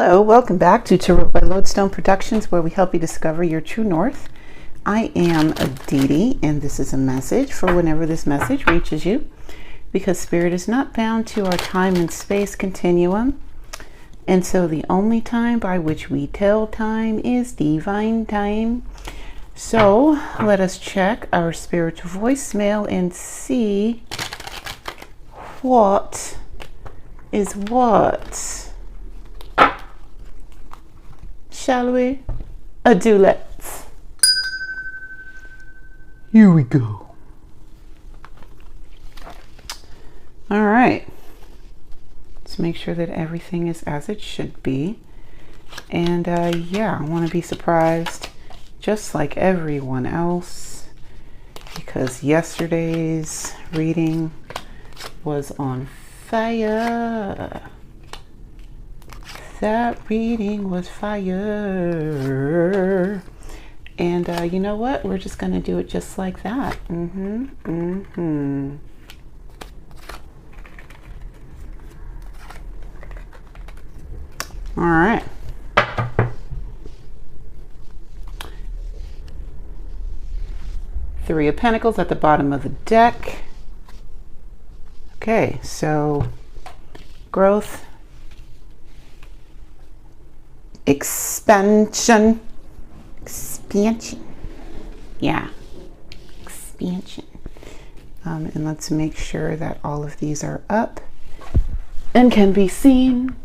Hello, welcome back to Tarot by Lodestone Productions, where we help you discover your true north. I am Aditi, and this is a message for whenever this message reaches you, because Spirit is not bound to our time and space continuum, and so the only time by which we tell time is divine time. So let us check our spiritual voicemail and see what is what. Shall we? Let's. Here we go. All right. Let's make sure that everything is as it should be. And yeah, I want to be surprised just like everyone else, because yesterday's reading was on fire. That reading was fire. And you know what? We're just going to do it just like that. All right. Three of Pentacles at the bottom of the deck. Okay, so growth, expansion, yeah, expansion. And let's make sure that all of these are up and can be seen,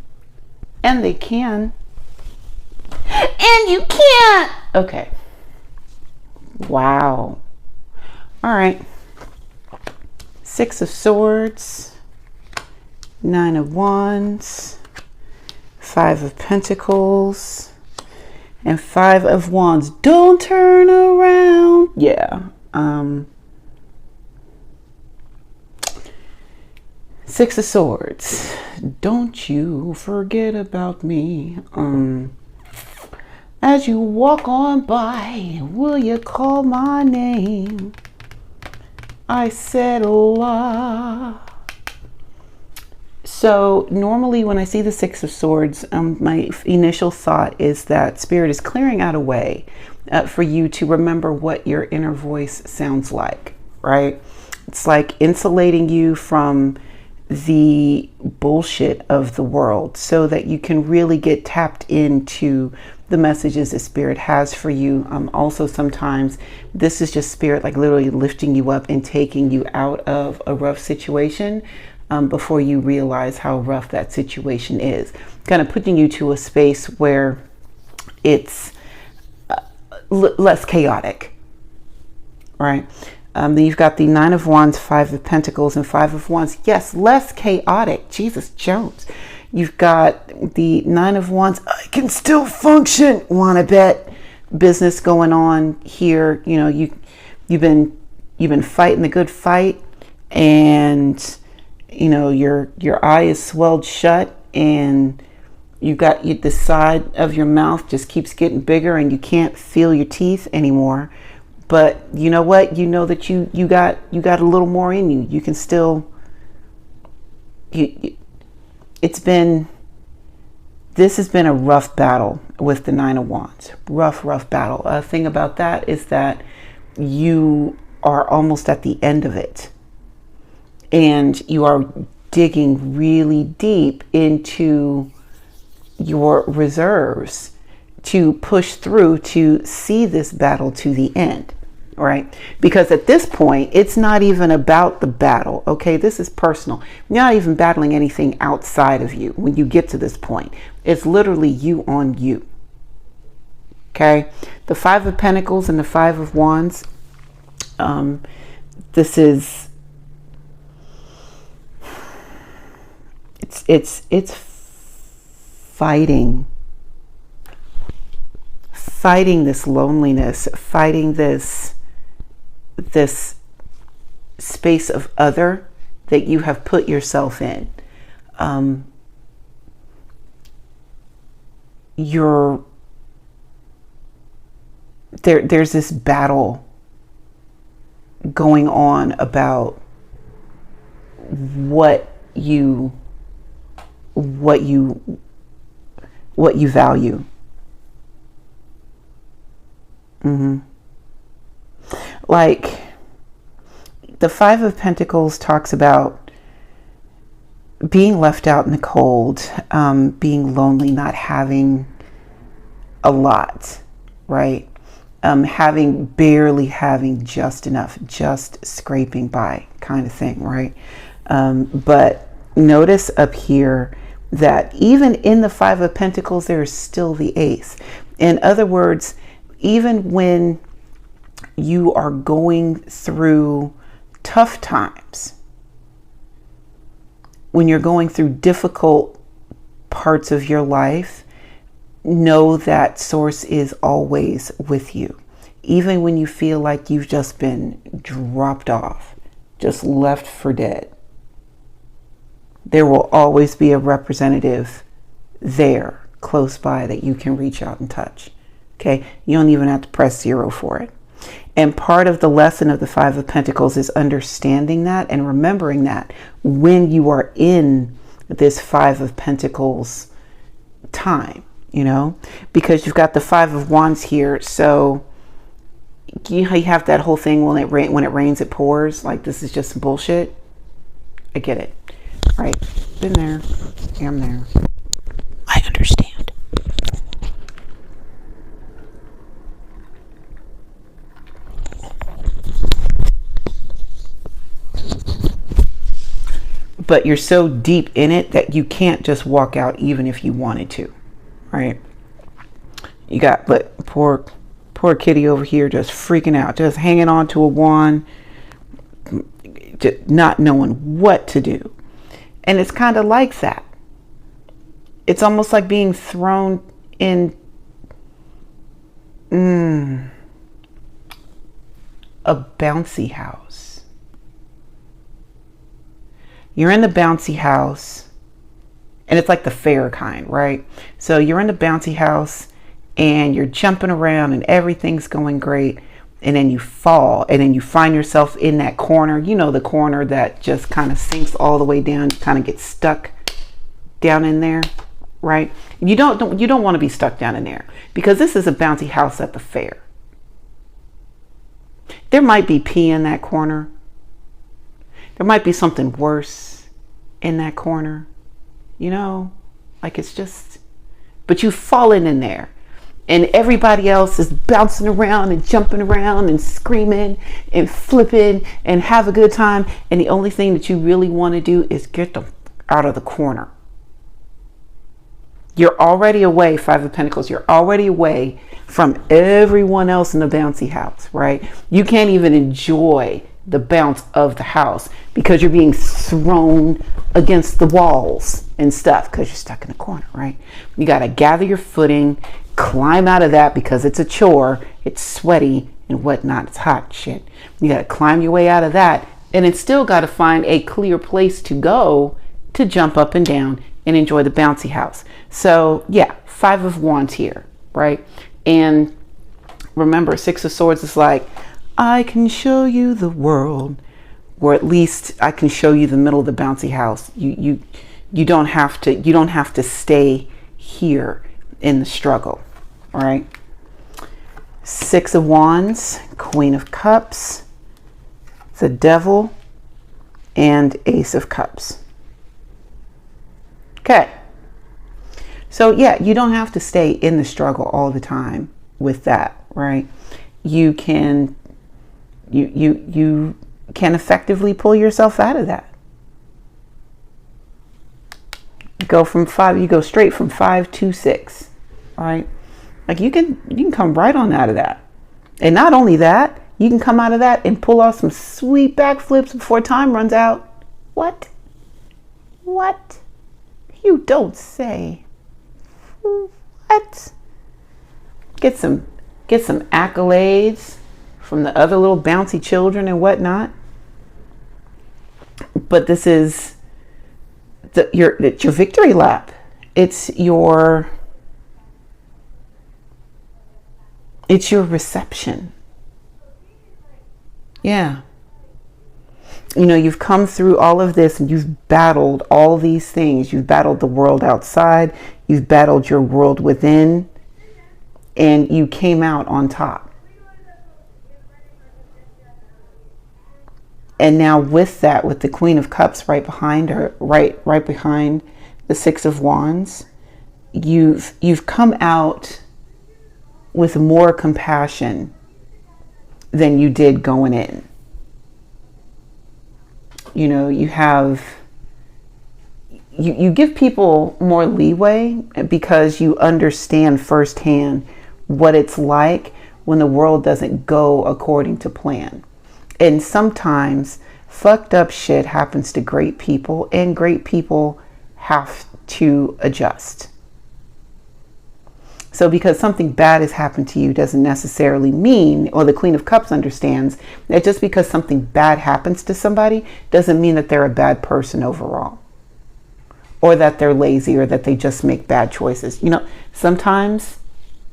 and they can, and you can't. Okay, wow. All right, Six of Swords, Nine of Wands, Five of Pentacles, and Five of Wands. Don't turn around. Yeah. Six of Swords. Don't you forget about me. As you walk on by, will you call my name? I said la. So normally when I see the Six of Swords, my initial thought is that Spirit is clearing out a way for you to remember what your inner voice sounds like, right? It's like insulating you from the bullshit of the world so that you can really get tapped into the messages that Spirit has for you. Also, sometimes this is just Spirit like literally lifting you up and taking you out of a rough situation before you realize how rough that situation is. Kind of putting you to a space where it's less chaotic, right? Then you've got the Nine of Wands, Five of Pentacles, and Five of Wands. Yes, less chaotic. Jesus Jones. You've got the Nine of Wands. I can still function. Wanna bet business going on here. You know, you've been fighting the good fight, and you know your eye is swelled shut, and the side of your mouth just keeps getting bigger, and you can't feel your teeth anymore. But you know what? You know that you got a little more in you. You can still. This has been a rough battle with the Nine of Wands. Rough battle. Thing about that is that you are almost at the end of it, and you are digging really deep into your reserves to push through to see this battle to the end, right? Because at this point, it's not even about the battle, okay? This is personal. You're not even battling anything outside of you when you get to this point. It's literally you on you, okay? The Five of Pentacles and the Five of Wands, this is, it's fighting this loneliness, fighting this space of other that you have put yourself in. There's this battle going on about what you what you value. Like the Five of Pentacles talks about being left out in the cold, being lonely, not having a lot, right? Barely having just enough, just scraping by kind of thing, right? But notice up here that even in the Five of Pentacles, there is still the Ace. In other words, even when you are going through tough times, when you're going through difficult parts of your life, know that Source is always with you. Even when you feel like you've just been dropped off, just left for dead, there will always be a representative there close by that you can reach out and touch. Okay, you don't even have to press 0 for it. And part of the lesson of the Five of Pentacles is understanding that and remembering that when you are in this Five of Pentacles time, because you've got the Five of Wands here. So you have that whole thing when it rains, it pours. Like, this is just some bullshit. I get it. Right. Been there. Am there. I understand. But you're so deep in it that you can't just walk out even if you wanted to, right? You got, but poor kitty over here just freaking out, just hanging on to a wand, just not knowing what to do. And it's kind of like that. It's almost like being thrown in a bouncy house. You're in the bouncy house, and it's like the fair kind, right? So you're in the bouncy house and you're jumping around and everything's going great. And then you fall, and then you find yourself in that corner, the corner that just kind of sinks all the way down, kind of get stuck down in there, right? You don't want to be stuck down in there, because this is a bouncy house at the fair. There might be pee in that corner. There might be something worse in that corner, like it's just, but you've fallen in there and everybody else is bouncing around and jumping around and screaming and flipping and have a good time. And the only thing that you really want to do is get them out of the corner. You're already away, Five of Pentacles. You're already away from everyone else in the bouncy house, right? You can't even enjoy the bounce of the house because you're being thrown against the walls and stuff because you're stuck in the corner, right? You got to gather your footing, climb out of that because it's a chore, it's sweaty and whatnot, it's hot shit. You got to climb your way out of that, and it's still got to find a clear place to go to jump up and down and enjoy the bouncy house. So yeah, Five of Wands here, right? And remember, Six of Swords is like, I can show you the world, or at least I can show you the middle of the bouncy house. You don't have to stay here in the struggle. All right. Six of Wands, Queen of Cups, the Devil, and Ace of Cups. Okay. So yeah, you don't have to stay in the struggle all the time with that, right? You can effectively pull yourself out of that. You go straight from 5 to 6, right? Like you can come right on out of that. And not only that, you can come out of that and pull off some sweet backflips before time runs out. What? You don't say. What? Get some accolades from the other little bouncy children and whatnot. But this is your victory lap. It's your reception. Yeah. you know, you've come through all of this and you've battled all these things. You've battled the world outside, you've battled your world within, and you came out on top. And now with that, with the Queen of Cups right behind her, right behind the Six of Wands, you've come out with more compassion than you did going in. You know, you give people more leeway because you understand firsthand what it's like when the world doesn't go according to plan. And sometimes fucked up shit happens to great people, and great people have to adjust. So because something bad has happened to you doesn't necessarily mean, or the Queen of Cups understands, that just because something bad happens to somebody doesn't mean that they're a bad person overall, or that they're lazy, or that they just make bad choices. You know, sometimes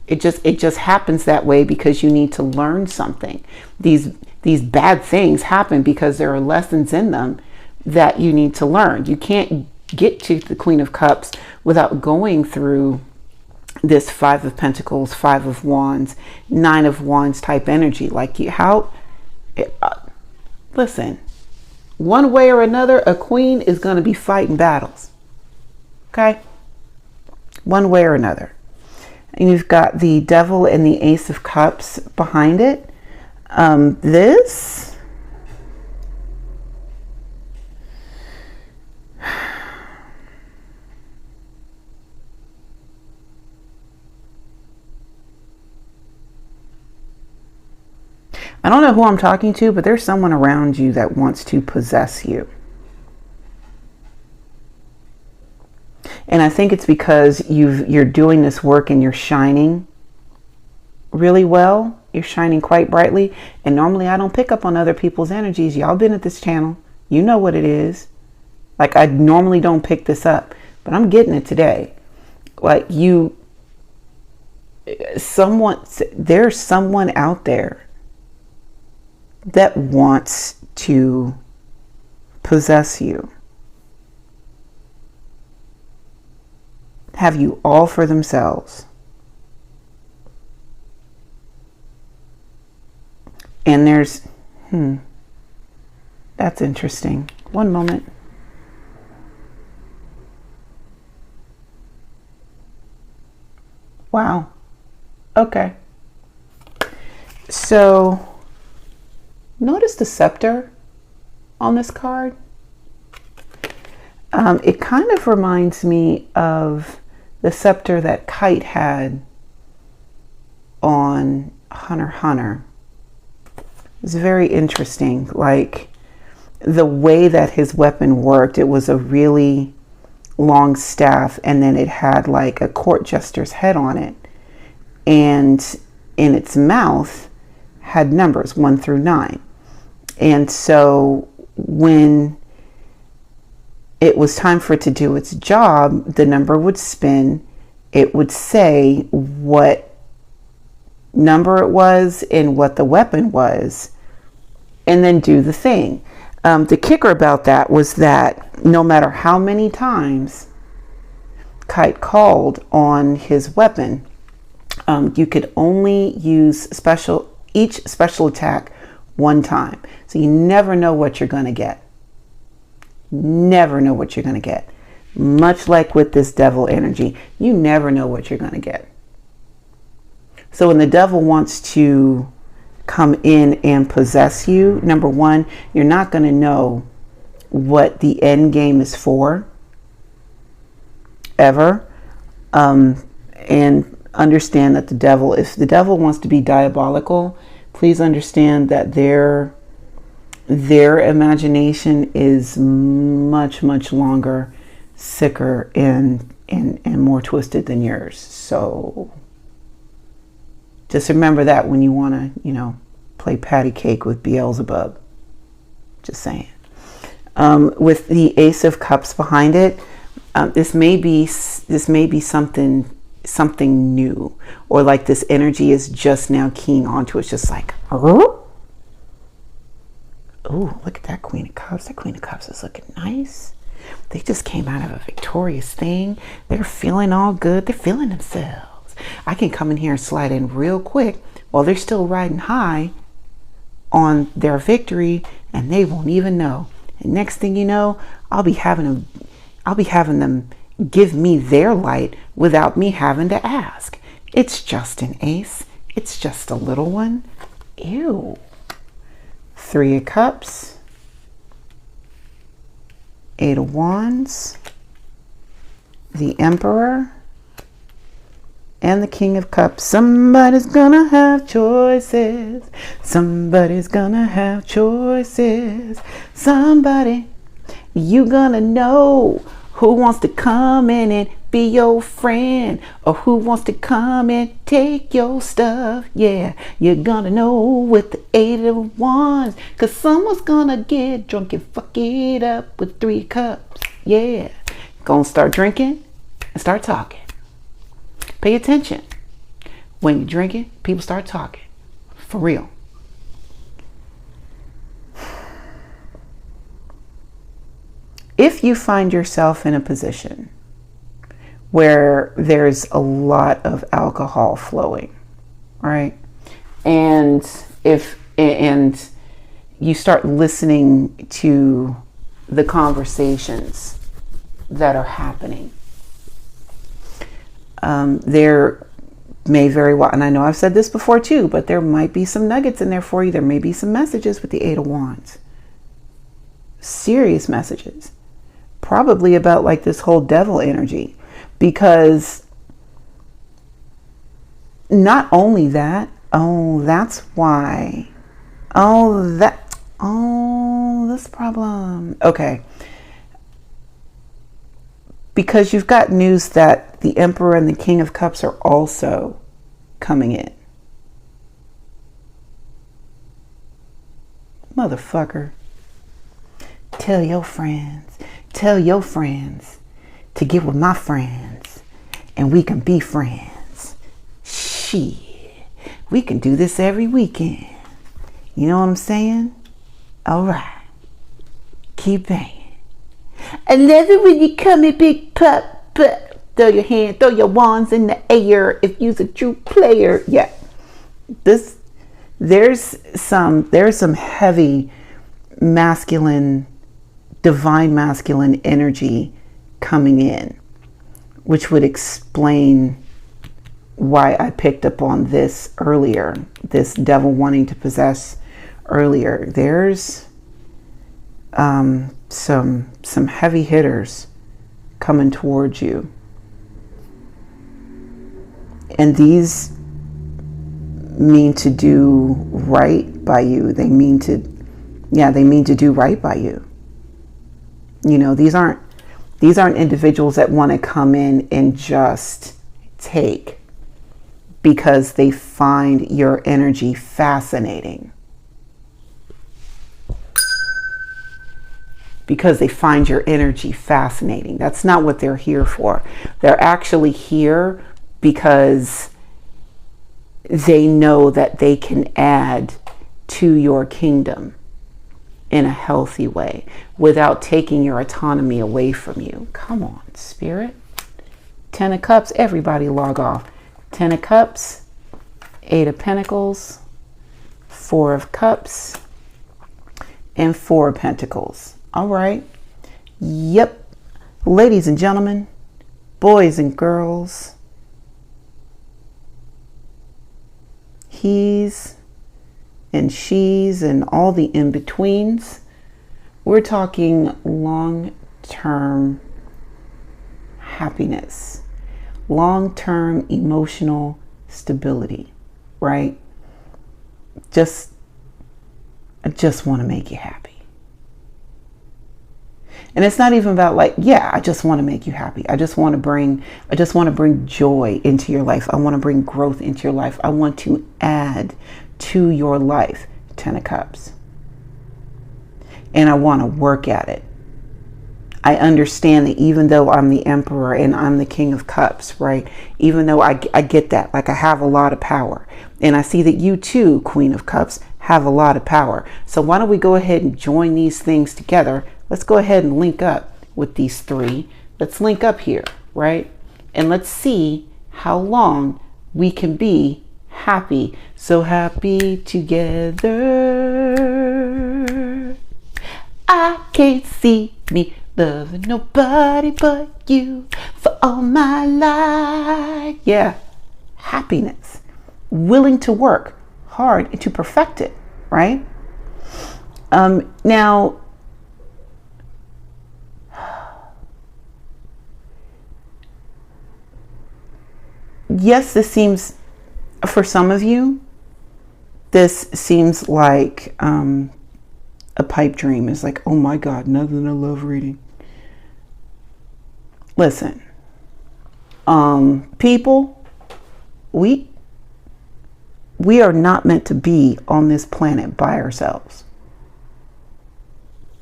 it just happens that way because you need to learn something. These bad things happen because there are lessons in them that you need to learn. You can't get to the Queen of Cups without going through this Five of Pentacles, Five of Wands, Nine of Wands type energy. Like, listen, one way or another, a queen is going to be fighting battles. Okay? One way or another. And you've got the Devil and the Ace of Cups behind it. This I don't know who I'm talking to, but there's someone around you that wants to possess you. And I think it's because you're doing this work and you're shining really well. You're shining quite brightly. And normally I don't pick up on other people's energies. Y'all been at this channel. You know what it is. Like, I normally don't pick this up, but I'm getting it today. Like, there's someone out there that wants to possess you, have you all for themselves. And there's, that's interesting. One moment. Wow. Okay. So, notice the scepter on this card. It kind of reminds me of the scepter that Kite had on Hunter x Hunter. It's very interesting. Like, the way that his weapon worked, it was a really long staff, and then it had like a court jester's head on it. And in its mouth had numbers 1 through 9. And so when it was time for it to do its job, the number would spin. It would say what number it was and what the weapon was, and then do the thing. The kicker about that was that no matter how many times Kite called on his weapon, you could only use each special attack one time. So you never know what you're going to get. Never know what you're going to get. Much like with this devil energy, you never know what you're going to get. So when the devil wants to come in and possess you, number one, you're not going to know what the end game is for, ever. And understand that if the devil wants to be diabolical, please understand that their imagination is much, much longer, sicker, and more twisted than yours. So just remember that when you want to, play patty cake with Beelzebub. Just saying. With the Ace of Cups behind it, this may be something new, or like this energy is just now keying onto it. It's just like, Ooh, look at that Queen of Cups. That Queen of Cups is looking nice. They just came out of a victorious thing. They're feeling all good. They're feeling themselves. I can come in here and slide in real quick while they're still riding high on their victory, and they won't even know. And next thing you know, I'll be having them give me their light without me having to ask. It's just an ace. It's just a little one. Ew. 3 of Cups, 8 of Wands, the Emperor, and the King of Cups. Somebody's gonna have choices. Somebody's gonna have choices. Somebody, you gonna know who wants to come in and be your friend, or who wants to come and take your stuff. Yeah, you're gonna know with the 8 of Wands, cause someone's gonna get drunk and fuck it up with 3 of Cups. Yeah, gonna start drinking and start talking. Pay attention. When you're drinking, people start talking. For real. If you find yourself in a position where there's a lot of alcohol flowing, right? And you start listening to the conversations that are happening, there may very well, and I know I've said this before too, but there might be some nuggets in there for you. There may be some messages with the 8 of Wands. Serious messages. Probably about like this whole devil energy. Because not only that, that's why. This problem. Okay. Because you've got news that the Emperor and the King of Cups are also coming in. Motherfucker. Tell your friends to get with my friends and we can be friends. Shit. We can do this every weekend. You know what I'm saying? All right. Keep banging. I love it when you come in big pop. Throw your wands in the air if you's a true player. Yeah. There's some heavy masculine, divine masculine energy coming in, which would explain why I picked up on this earlier, this devil wanting to possess earlier. There's some heavy hitters coming towards you, and these mean to do right by you. They mean to do right by you. You know, these aren't individuals that want to come in and just take because they find your energy fascinating. Because they find your energy fascinating. That's not what they're here for. They're actually here because they know that they can add to your kingdom in a healthy way without taking your autonomy away from you. Come on, Spirit. 10 of Cups, everybody log off. 10 of Cups, 8 of Pentacles, 4 of Cups, and 4 of Pentacles. All right. Yep. Ladies and gentlemen, boys and girls, he's and she's and all the in-betweens, we're talking long-term happiness, long-term emotional stability, right? I just want to make you happy. And it's not even about like, yeah, I just want to make you happy. I just want to bring joy into your life. I want to bring growth into your life. I want to add to your life. 10 of Cups. And I want to work at it. I understand that even though I'm the Emperor and I'm the King of Cups, right? Even though I get that, like I have a lot of power. And I see that you too, Queen of Cups, have a lot of power. So why don't we go ahead and join these things together? Let's go ahead and link up with these three. Let's link up here, right? And let's see how long we can be happy. So happy together. I can't see me loving nobody but you for all my life. Yeah, happiness. Willing to work hard to perfect it, right? Now, yes, this seems, for some of you, this seems like a pipe dream. It's like, oh my God, nothing I love reading. Listen, people, we are not meant to be on this planet by ourselves.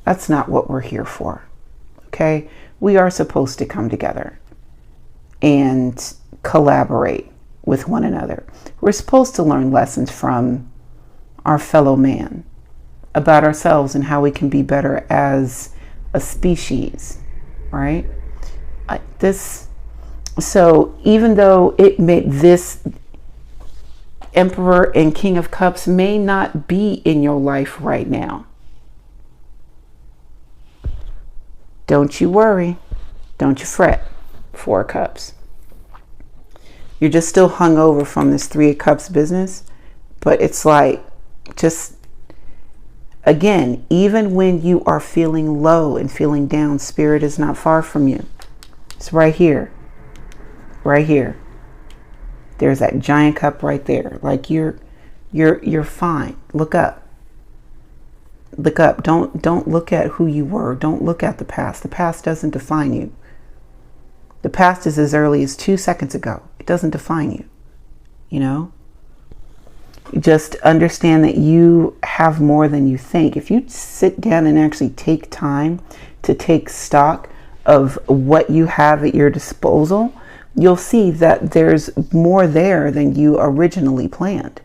That's not what we're here for. Okay? We are supposed to come together and collaborate with one another. We're supposed to learn lessons from our fellow man about ourselves and how we can be better as a species, right? So even though it may, this Emperor and King of Cups may not be in your life right now, don't you worry, don't you fret. 4 of Cups. You're just still hung over from this 3 of Cups business, but it's like, just again, even when you are feeling low and feeling down, Spirit is not far from you. It's right here. Right here. There's that giant cup right there. Like you're fine. Look up. Look up. Don't look at who you were. Don't look at the past. The past doesn't define you. The past is as early as 2 seconds ago. It doesn't define you. You know? Just understand that you have more than you think. If you sit down and actually take time to take stock of what you have at your disposal, you'll see that there's more there than you originally planned.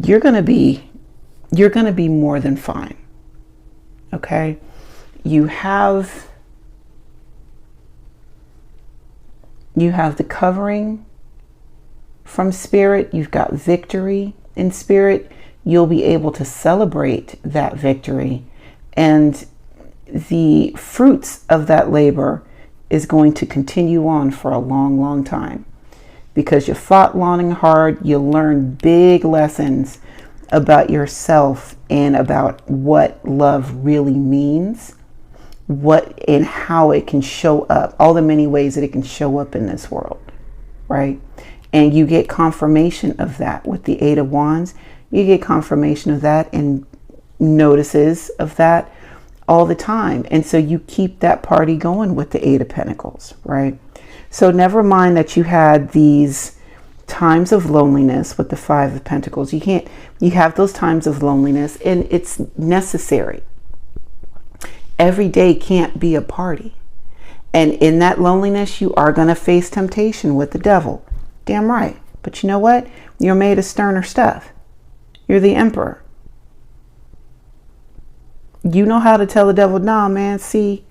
You're going to be more than fine. Okay? You have the covering from Spirit. You've got victory in Spirit. You'll be able to celebrate that victory, and the fruits of that labor is going to continue on for a long, long time, because you fought long and hard. You learned big lessons about yourself and about what love really means, what and how it can show up, all the many ways that it can show up in this world, right? And you get confirmation of that with the 8 of Wands. You get confirmation of that and notices of that all the time. And so you keep that party going with the 8 of Pentacles, right? So never mind that you had these times of loneliness with the 5 of Pentacles. You have those times of loneliness, and it's necessary. Every day can't be a party. And in that loneliness, you are going to face temptation with the devil. Damn right. But you know what? You're made of sterner stuff. You're the Emperor. You know how to tell the devil, nah, man, see,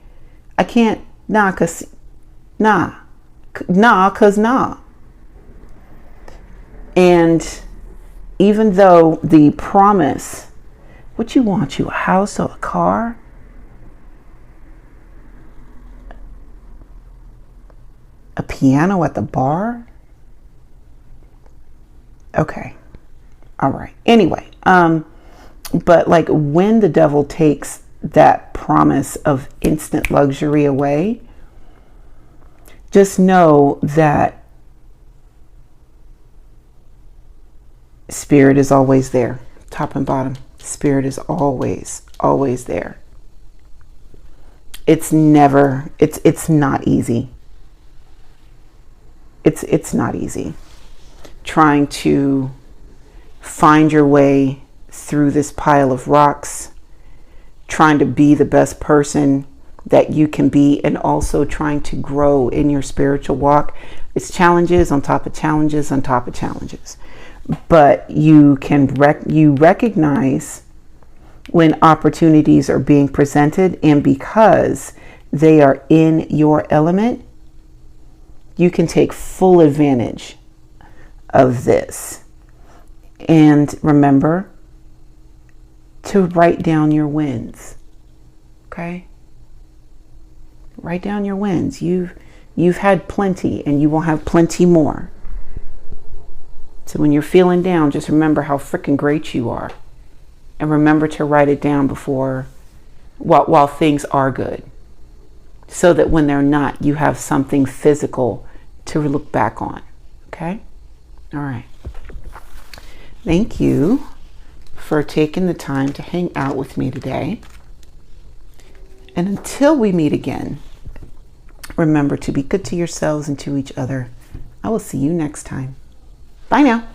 I can't, nah, cause nah. And even though the promise, what you want, you a house or a car? A piano at the bar? Okay. All right. Anyway, but like when the devil takes that promise of instant luxury away, just know that Spirit is always there, top and bottom. Spirit is always, always there. It's not easy. It's not easy trying to find your way through this pile of rocks, trying to be the best person that you can be, and also trying to grow in your spiritual walk. It's challenges on top of challenges on top of challenges. But you can recognize when opportunities are being presented, and because they are in your element, you can take full advantage of this. And remember to write down your wins. Okay? Write down your wins. You've had plenty, and you will have plenty more. So when you're feeling down, just remember how freaking great you are. And remember to write it down before, while things are good. So that when they're not, you have something physical to look back on. Okay? All right. Thank you for taking the time to hang out with me today. And until we meet again, remember to be good to yourselves and to each other. I will see you next time. Bye now.